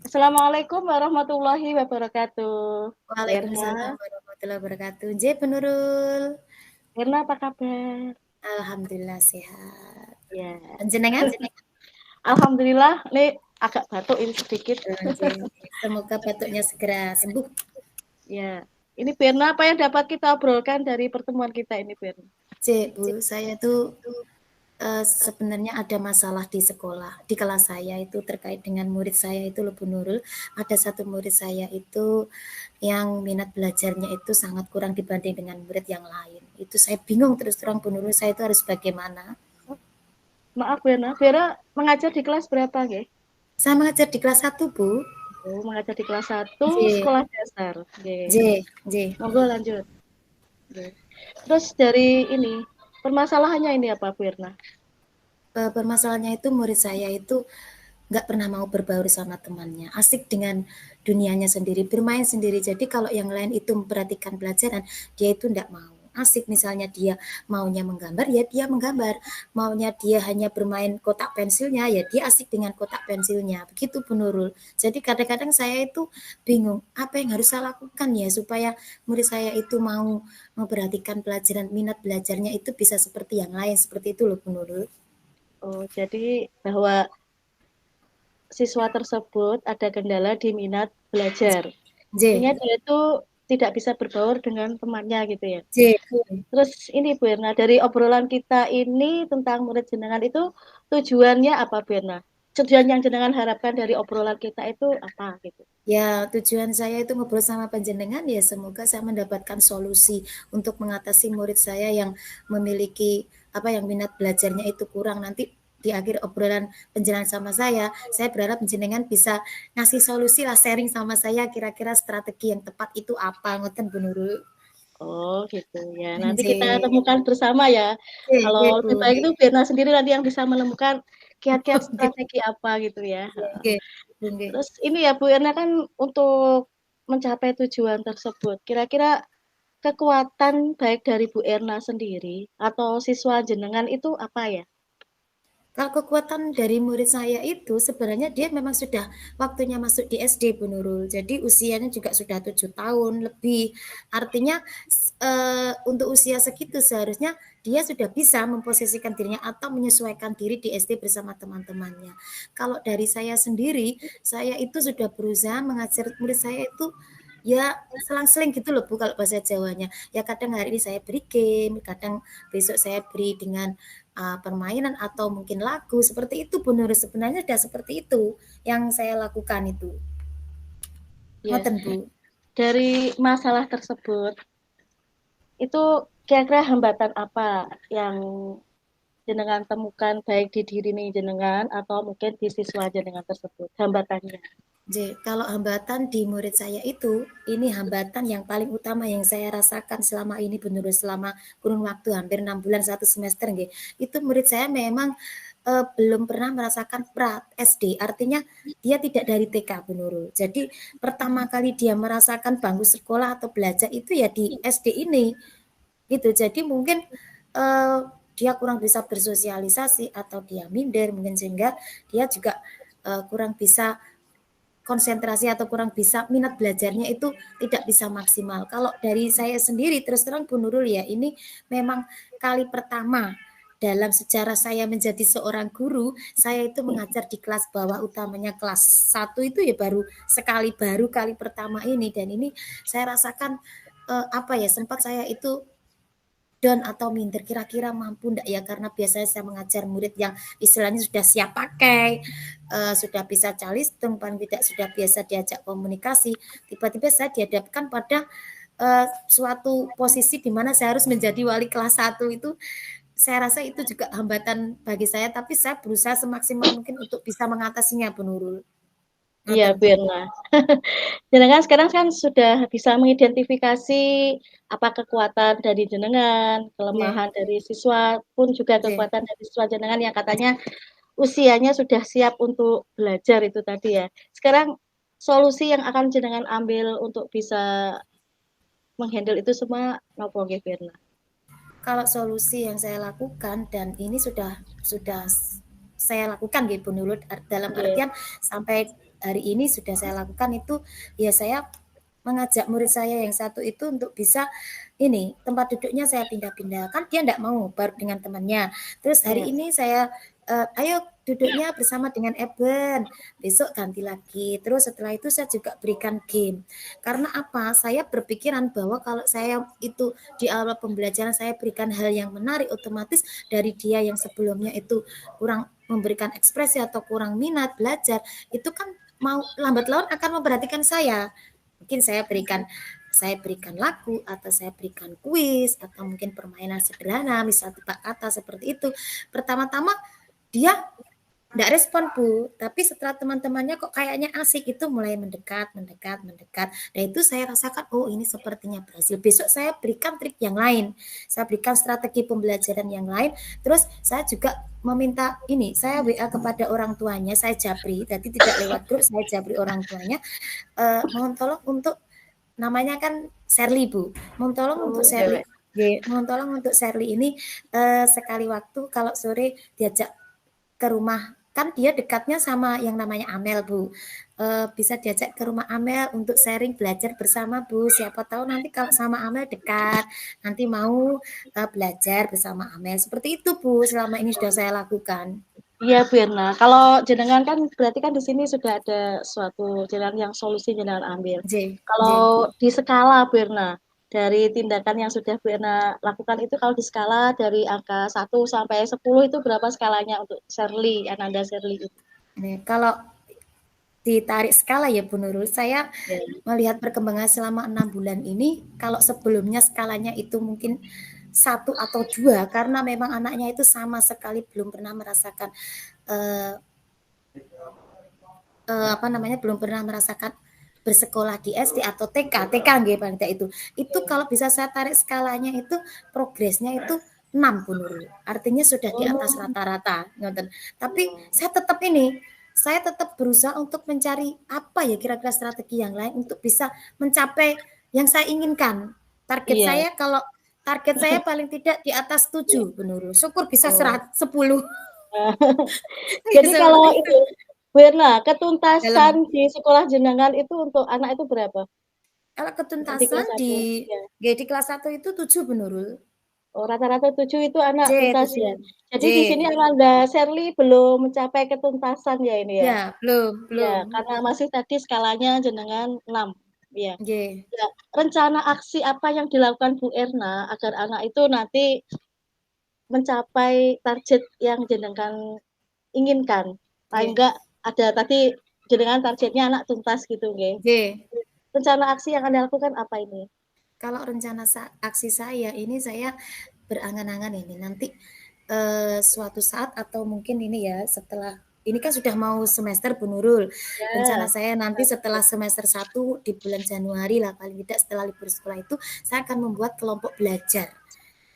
Assalamualaikum warahmatullahi wabarakatuh. Waalaikumsalam Mirna, warahmatullahi wabarakatuh. J. Penurul. Mirna apa kabar? Alhamdulillah sehat. Ya, Panjenengan? alhamdulillah. Nih agak batuk ini sedikit. J. Semoga batuknya segera sembuh. Ya, ini Mirna apa yang dapat kita obrolkan dari pertemuan kita ini, Mirna? J. Bu, saya tuh sebenarnya ada masalah di sekolah. Di kelas saya itu terkait dengan murid saya itu loh Bu Nurul. Ada satu murid saya itu yang minat belajarnya itu sangat kurang dibanding dengan murid yang lain. Itu saya bingung terus terang Bu Nurul, saya itu harus bagaimana? Maaf, Mirna mengajar di kelas berapa, nggih? Saya mengajar di kelas 1, Bu. Oh, mengajar di kelas 1 J. sekolah dasar. Nggih. J. J. Monggo lanjut. Nggih. Terus dari ini, permasalahannya ini apa, Mirna? Permasalahannya itu murid saya itu nggak pernah mau berbaur sama temannya, asik dengan dunianya sendiri, bermain sendiri. Jadi kalau yang lain itu memperhatikan pelajaran, dia itu nggak mau. Asik misalnya dia maunya menggambar, ya dia menggambar. Maunya dia hanya bermain kotak pensilnya, ya dia asik dengan kotak pensilnya. Begitu Bu Nurul. Jadi kadang-kadang saya itu bingung, apa yang harus saya lakukan ya supaya murid saya itu mau memperhatikan pelajaran, minat belajarnya itu bisa seperti yang lain, seperti itu loh Bu Nurul. Oh, jadi bahwa siswa tersebut ada kendala di minat belajar. J. Sehingga dia itu tidak bisa berbaur dengan temannya gitu ya. J. Terus ini Bu Erna, dari obrolan kita ini tentang murid jenengan itu tujuannya apa Bu Erna? Tujuan yang jenengan harapkan dari obrolan kita itu apa gitu? Ya, tujuan saya itu ngobrol sama panjenengan ya semoga saya mendapatkan solusi untuk mengatasi murid saya yang memiliki apa yang minat belajarnya itu kurang. Nanti di akhir obrolan penjelasan sama saya berharap panjenengan bisa ngasih solusi lah, sharing sama saya kira-kira strategi yang tepat itu apa, ngoten Bu Nurul. Oh gitu ya. Nanti kita J. temukan bersama ya. Kalau J, lebih Bu. baik itu Bu Erna sendiri nanti yang bisa menemukan kiat-kiat strategi apa gitu ya. Oke, oke. Terus ini ya Bu Erna kan untuk mencapai tujuan tersebut, kira-kira kekuatan baik dari Bu Erna sendiri atau siswa jenengan itu apa ya? Kalau kekuatan dari murid saya itu sebenarnya dia memang sudah waktunya masuk di SD Bu Nurul. Jadi usianya juga sudah 7 tahun lebih. Artinya untuk usia segitu seharusnya dia sudah bisa memposisikan dirinya atau menyesuaikan diri di SD bersama teman-temannya. Kalau dari saya sendiri, saya itu sudah berusaha mengajar murid saya itu ya selang-seling gitu loh Bu kalau bahasa Jawanya. Ya kadang hari ini saya beri game, kadang besok saya beri dengan permainan atau mungkin lagu seperti itu Bu Nurul, sebenarnya sudah seperti itu yang saya lakukan itu. Ya, Ngoten Bu. dari masalah tersebut itu kira-kira hambatan apa yang jenengan temukan baik di diri nih jenengan atau mungkin di siswa jenengan tersebut hambatannya? Jadi, kalau hambatan di murid saya itu, ini hambatan yang paling utama yang saya rasakan selama ini Bu Nurul, selama kurun waktu hampir 6 bulan 1 semester nggih. Itu murid saya memang belum pernah merasakan pra SD, artinya dia tidak dari TK Bu Nurul. Jadi pertama kali dia merasakan bangku sekolah atau belajar itu ya di SD ini gitu. Jadi mungkin uh, dia kurang bisa bersosialisasi atau dia minder mungkin sehingga dia juga kurang bisa konsentrasi atau kurang bisa minat belajarnya itu tidak bisa maksimal. Kalau dari saya sendiri terus terang Bu Nurul ya ini memang kali pertama dalam sejarah saya menjadi seorang guru, saya itu mengajar di kelas bawah utamanya kelas 1 itu ya baru kali pertama ini dan ini saya rasakan apa ya sempat saya itu down atau minder kira-kira mampu enggak ya karena biasanya saya mengajar murid yang istilahnya sudah siap pakai sudah bisa calistung paling tidak sudah biasa diajak komunikasi tiba-tiba saya dihadapkan pada suatu posisi di mana saya harus menjadi wali kelas 1 itu saya rasa itu juga hambatan bagi saya tapi saya berusaha semaksimal mungkin untuk bisa mengatasinya Bu Nurul. Iya, Ngoten Bu Bu. Erna. Jenengan sekarang kan sudah bisa mengidentifikasi apa kekuatan dari jenengan, Nggih, kelemahan dari siswa pun juga nggih. kekuatan dari siswa jenengan yang katanya usianya sudah siap untuk belajar itu tadi ya. Sekarang solusi yang akan jenengan ambil untuk bisa menghandle itu semua nopo nggih Firna? Kalau solusi yang saya lakukan dan ini sudah saya lakukan gitu Nurul dalam Nggih. artian sampai hari ini sudah saya lakukan itu ya saya mengajak murid saya yang satu itu untuk bisa ini tempat duduknya saya pindah-pindah kan dia enggak mau baru dengan temannya terus hari Ya. ini saya ayo duduknya bersama dengan Eben besok ganti lagi terus setelah itu saya juga berikan game karena apa saya berpikiran bahwa kalau saya itu di awal pembelajaran saya berikan hal yang menarik otomatis dari dia yang sebelumnya itu kurang memberikan ekspresi atau kurang minat belajar itu kan mau lambat laun akan memperhatikan saya mungkin saya berikan lagu atau saya berikan kuis atau mungkin permainan sederhana misal tebak kata seperti itu pertama-tama dia tidak respon Bu tapi setelah teman-temannya kok kayaknya asik itu mulai mendekat dan itu saya rasakan oh ini sepertinya berhasil besok saya berikan trik yang lain saya berikan strategi pembelajaran yang lain terus saya juga meminta ini saya WA kepada orang tuanya saya japri jadi tidak lewat grup saya japri orang tuanya mohon tolong untuk namanya kan Sherly Bu mohon tolong Oh, untuk Sherly cewek. mohon tolong untuk Sherly ini sekali waktu kalau sore diajak ke rumah kan dia dekatnya sama yang namanya Amel Bu bisa diajak ke rumah Amel untuk sharing belajar bersama Bu siapa tahu nanti kalau sama Amel dekat nanti mau belajar bersama Amel seperti itu Bu selama ini sudah saya lakukan. Iya, Bu Erna. Kalau jenengan kan berarti kan di sini sudah ada suatu jalan yang solusi jenengan ambil. J Kalau J di skala Bu Erna, dari tindakan yang sudah Bu Erna lakukan itu kalau di skala dari angka 1 sampai 10 itu berapa skalanya untuk Shirley, Ananda Shirley itu? Nih, kalau ditarik skala ya Bu Nurul, saya Ya. melihat perkembangan selama 6 bulan ini, kalau sebelumnya skalanya itu mungkin 1 atau 2 karena memang anaknya itu sama sekali belum pernah merasakan eh, apa namanya belum pernah merasakan bersekolah di SD atau TK nggih Bang itu. Itu kalau bisa saya tarik skalanya itu progresnya itu 6 Bu Nurul. Artinya sudah di atas Oh, rata-rata, ngoten. Tapi saya tetap berusaha untuk mencari apa ya kira-kira strategi yang lain untuk bisa mencapai yang saya inginkan. iya. Target saya paling tidak di atas Iya. 7 Bu Nurul. Syukur bisa Oh. 10. Jadi kalau Seperti itu. itu, Bu Erna, ketuntasan Dalam di sekolah jenengan itu untuk anak itu berapa? Kalau Untuk di ketuntasan kelas 1? Ya. di kelas 1 itu 7 Bu Nurul. Oh, rata-rata 7 itu anak J tuntas ya. 7. Jadi di sini J. Amanda Sherly belum mencapai ketuntasan ya ini ya. Ya, belum, Ya, belum. karena masih tadi skalanya jenengan 6. Ya. J. Ya, rencana aksi apa yang dilakukan Bu Erna agar anak itu nanti mencapai target yang jenengan inginkan? Paling J. enggak ada tadi jenengan targetnya anak tuntas gitu, nggih. J. Rencana aksi yang Anda lakukan apa ini? Kalau rencana aksi saya ini saya berangan-angan ini nanti suatu saat atau mungkin ini ya setelah ini kan sudah mau semester Bu Nurul. Rencana Ya. saya nanti setelah semester 1 di bulan Januari lah paling tidak setelah libur sekolah itu saya akan membuat kelompok belajar.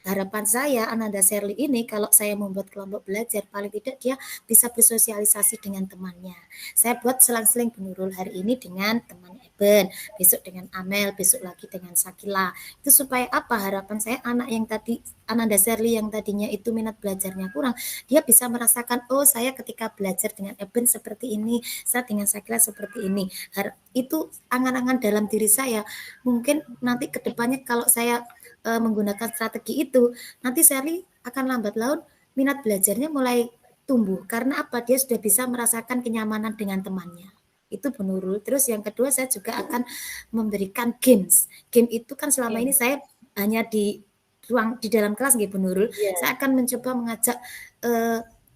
Harapan saya Ananda Sherly ini kalau saya membuat kelompok belajar paling tidak dia bisa bersosialisasi dengan temannya. Saya buat selang-seling penurul hari ini dengan teman Eben, besok dengan Amel, besok lagi dengan Sakila. Itu supaya apa? Harapan saya anak yang tadi Ananda Sherly yang tadinya itu minat belajarnya kurang, dia bisa merasakan oh saya ketika belajar dengan Eben seperti ini, saya dengan Sakila seperti ini. Itu angan-angan dalam diri saya. Mungkin nanti kedepannya kalau saya menggunakan strategi itu, nanti Sherly akan lambat laun minat belajarnya mulai tumbuh karena apa? Dia sudah bisa merasakan kenyamanan dengan temannya. Itu Bu Nurul. Terus yang kedua saya juga akan memberikan games. Game itu kan selama Oke. ini saya hanya di ruang di dalam kelas nggih Bu Nurul. Iya. Saya akan mencoba mengajak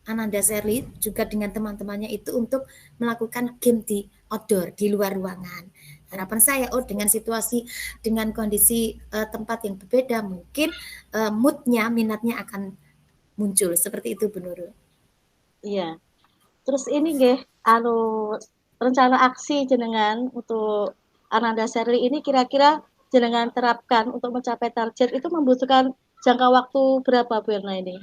Ananda Sherly juga dengan teman-temannya itu untuk melakukan game di outdoor, di luar ruangan. Harapan saya, oh dengan situasi, dengan kondisi tempat yang berbeda, mungkin moodnya, minatnya akan muncul. Seperti itu, Bu Nurul. Iya. Terus ini nggih, anu rencana aksi jenengan untuk Ananda Sherly ini kira-kira jenengan terapkan untuk mencapai target itu membutuhkan jangka waktu berapa Bu Erna ini?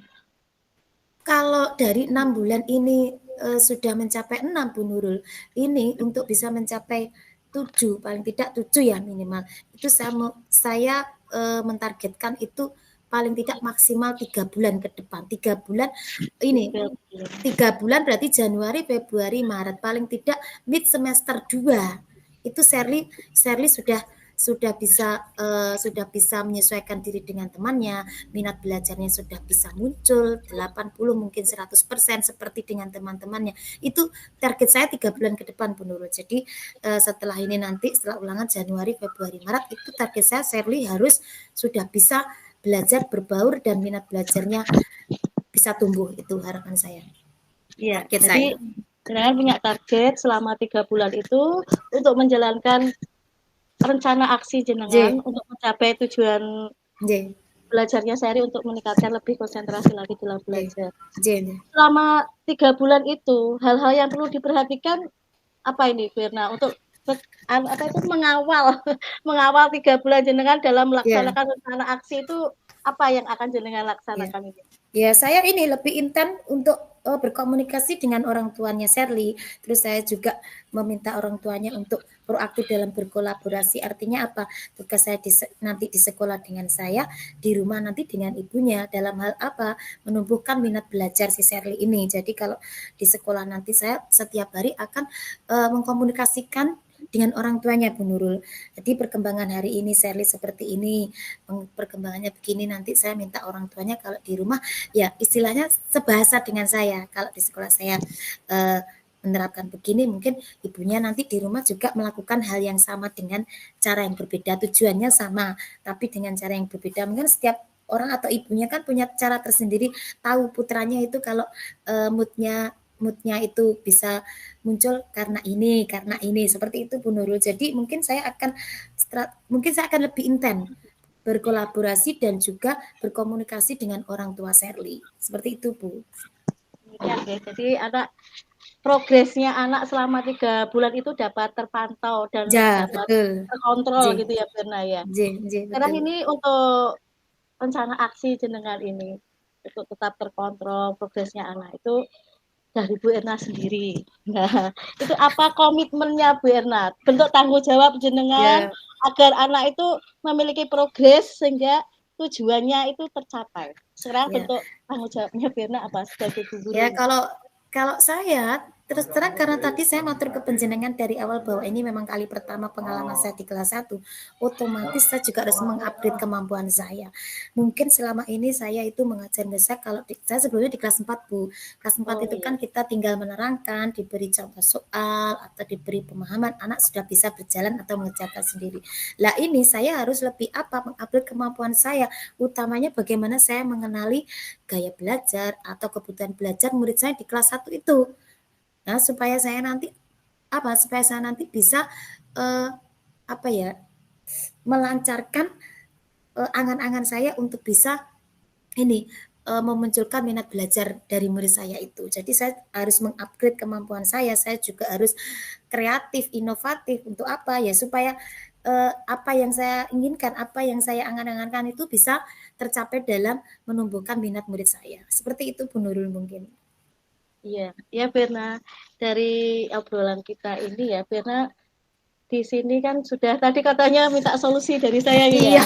Kalau dari 6 bulan ini sudah mencapai 6 Bu Nurul, ini untuk bisa mencapai 7 paling tidak 7 ya minimal. Itu saya mentargetkan itu paling tidak maksimal 3 bulan ke depan. 3 bulan ini, 3 bulan. 3 bulan berarti Januari, Februari, Maret, paling tidak mid semester 2 itu Shirley sudah bisa menyesuaikan diri dengan temannya, minat belajarnya sudah bisa muncul 80 mungkin 100% seperti dengan teman-temannya. Itu target saya 3 bulan ke depan Bu Nurul. Jadi setelah ini nanti setelah ulangan Januari, Februari, Maret itu target saya Shirley harus sudah bisa belajar berbaur dan minat belajarnya bisa tumbuh, itu harapan saya. Iya, Target jadi saya. jenengan punya target selama 3 bulan itu untuk menjalankan rencana aksi jenengan J, untuk mencapai tujuan J, belajarnya sehari untuk meningkatkan lebih konsentrasi lagi dalam J, belajar. J. Selama 3 bulan itu, hal-hal yang perlu diperhatikan apa ini, Firna? Untuk apa itu mengawal mengawal 3 bulan jenengan dalam Ya, melaksanakan rencana aksi itu apa yang akan jenengan ya. laksanakan ini? Ya, saya ini lebih intens untuk berkomunikasi dengan orang tuanya Shirley. Terus saya juga meminta orang tuanya untuk proaktif dalam berkolaborasi. Artinya apa? Tugas saya nanti di sekolah dengan saya, di rumah nanti dengan ibunya. Dalam hal apa? Menumbuhkan minat belajar si Shirley ini. Jadi kalau di sekolah nanti saya setiap hari akan mengkomunikasikan dengan orang tuanya Bu Nurul. Jadi perkembangan hari ini Shirley seperti ini, perkembangannya begini, nanti saya minta orang tuanya kalau di rumah ya istilahnya sebahasa dengan saya. Kalau di sekolah saya menerapkan begini, mungkin ibunya nanti di rumah juga melakukan hal yang sama dengan cara yang berbeda, tujuannya sama tapi dengan cara yang berbeda. Mungkin setiap orang atau ibunya kan punya cara tersendiri, tahu putranya itu kalau moodnya itu bisa muncul karena ini seperti itu Bu Nurul. Jadi mungkin saya akan lebih intens berkolaborasi dan juga berkomunikasi dengan orang tua Shirley. Seperti itu, Bu. Ya, okay. Jadi anak progresnya anak selama 3 bulan itu dapat terpantau dan Ja, dapat betul. terkontrol J, gitu ya, Firna ya. J, J, Sekarang betul. ini untuk rencana aksi jenengan ini untuk tetap terkontrol progresnya anak itu dari Bu Erna sendiri. Nah, itu apa komitmennya Bu Erna? Bentuk tanggung jawab jenengan Ya, agar anak itu memiliki progres sehingga tujuannya itu tercapai. Sekarang ya. bentuk tanggung jawabnya Bu Erna apa sebagai Ya, guru? kalau saya terus terang karena tadi saya matur ke penjenengan dari awal bahwa ini memang kali pertama pengalaman saya di kelas 1, otomatis saya juga harus mengupgrade kemampuan saya. Mungkin selama ini saya itu mengajar besar kalau saya sebelumnya di kelas 4 Bu. Kelas 4 Oh itu iya. kan kita tinggal menerangkan, diberi contoh soal atau diberi pemahaman, anak sudah bisa berjalan atau mengerjakan sendiri. Lah ini saya harus lebih mengupgrade kemampuan saya, utamanya bagaimana saya mengenali gaya belajar atau kebutuhan belajar murid saya di kelas 1 itu. Nah, supaya saya nanti bisa eh, apa ya, melancarkan angan-angan saya untuk bisa ini memunculkan minat belajar dari murid saya itu. Jadi saya harus mengupgrade kemampuan saya juga harus kreatif, inovatif untuk apa ya supaya apa yang saya inginkan, apa yang saya angan-angankan itu bisa tercapai dalam menumbuhkan minat murid saya. Seperti itu Bu Nurul mungkin. Iya, ya Firna. Dari obrolan kita ini ya, Firna di sini kan sudah tadi katanya minta solusi dari saya ya. Iya,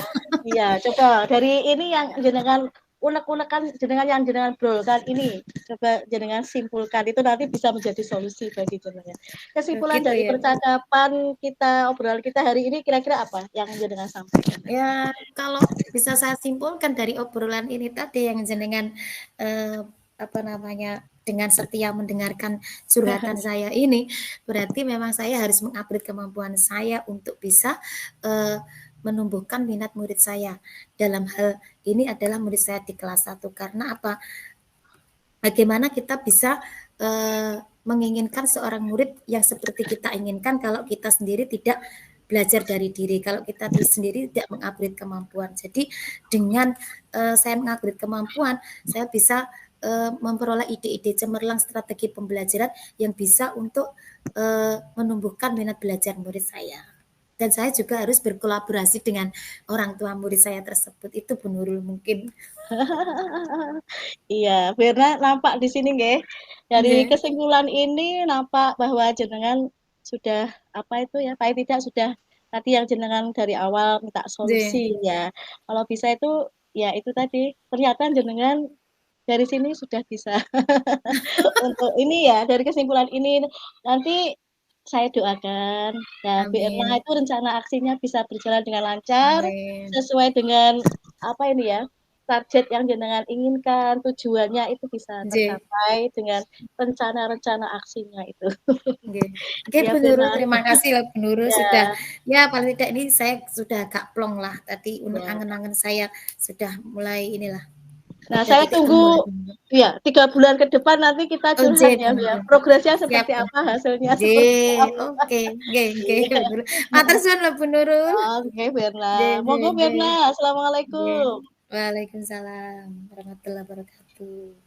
Iya, coba dari ini yang jenengan unek-unekan jenengan yang jenengan brolkan ini coba jenengan simpulkan itu nanti bisa menjadi solusi bagi jenengan. Kesimpulan gitu dari ya. percakapan kita obrolan kita hari ini kira-kira apa yang jenengan sampaikan? Ya, kalau bisa saya simpulkan dari obrolan ini tadi yang jenengan eh, apa namanya dengan setia mendengarkan curhatan saya ini, berarti memang saya harus mengupgrade kemampuan saya untuk bisa eh, menumbuhkan minat murid saya. Dalam hal ini adalah murid saya di kelas 1 karena apa? Bagaimana kita bisa menginginkan seorang murid yang seperti kita inginkan kalau kita sendiri tidak belajar dari diri, kalau kita sendiri tidak mengupgrade kemampuan. Jadi dengan saya mengupgrade kemampuan, saya bisa memperoleh ide-ide cemerlang strategi pembelajaran yang bisa untuk menumbuhkan minat belajar murid saya. Dan saya juga harus berkolaborasi dengan orang tua murid saya tersebut. Itu Bu Nurul mungkin. Iya, Firna nampak di sini nggih. Dari Yeah. kesimpulan ini nampak bahwa jenengan sudah apa itu ya, paling tidak sudah tadi yang jenengan dari awal minta Yeah. solusi ya. Kalau bisa itu ya itu tadi, ternyata jenengan dari sini sudah bisa untuk ini ya, dari kesimpulan ini nanti saya doakan, ya Bu Erna Amin. itu rencana aksinya bisa berjalan dengan lancar, Amin. sesuai dengan apa ini ya, target yang jenengan inginkan, tujuannya itu bisa Nggih. tercapai dengan rencana-rencana aksinya itu. Nggih. Oke, Ya Bu Bu Nurul, Erna, terima kasih loh Bu Nurul ya sudah ya paling tidak ini saya sudah agak plong lah tadi ya. angen-angen saya sudah mulai inilah Nah, ada saya titik tunggu temu lah Bu Nurul. ya 3 bulan ke depan nanti kita Oh, curhat nggih ya, Bu Bu, ya. Nurul. Progresnya Siap seperti Bu. apa, hasilnya seperti Nggih, apa. oke. Nggih nggih Iya. Bu Nurul. Matur suwun loh Bu Nurul. Oke, Mirna. Nggih nggih Monggo nggih. Mirna, Nggih. assalamualaikum. Waalaikumsalam warahmatullahi wabarakatuh.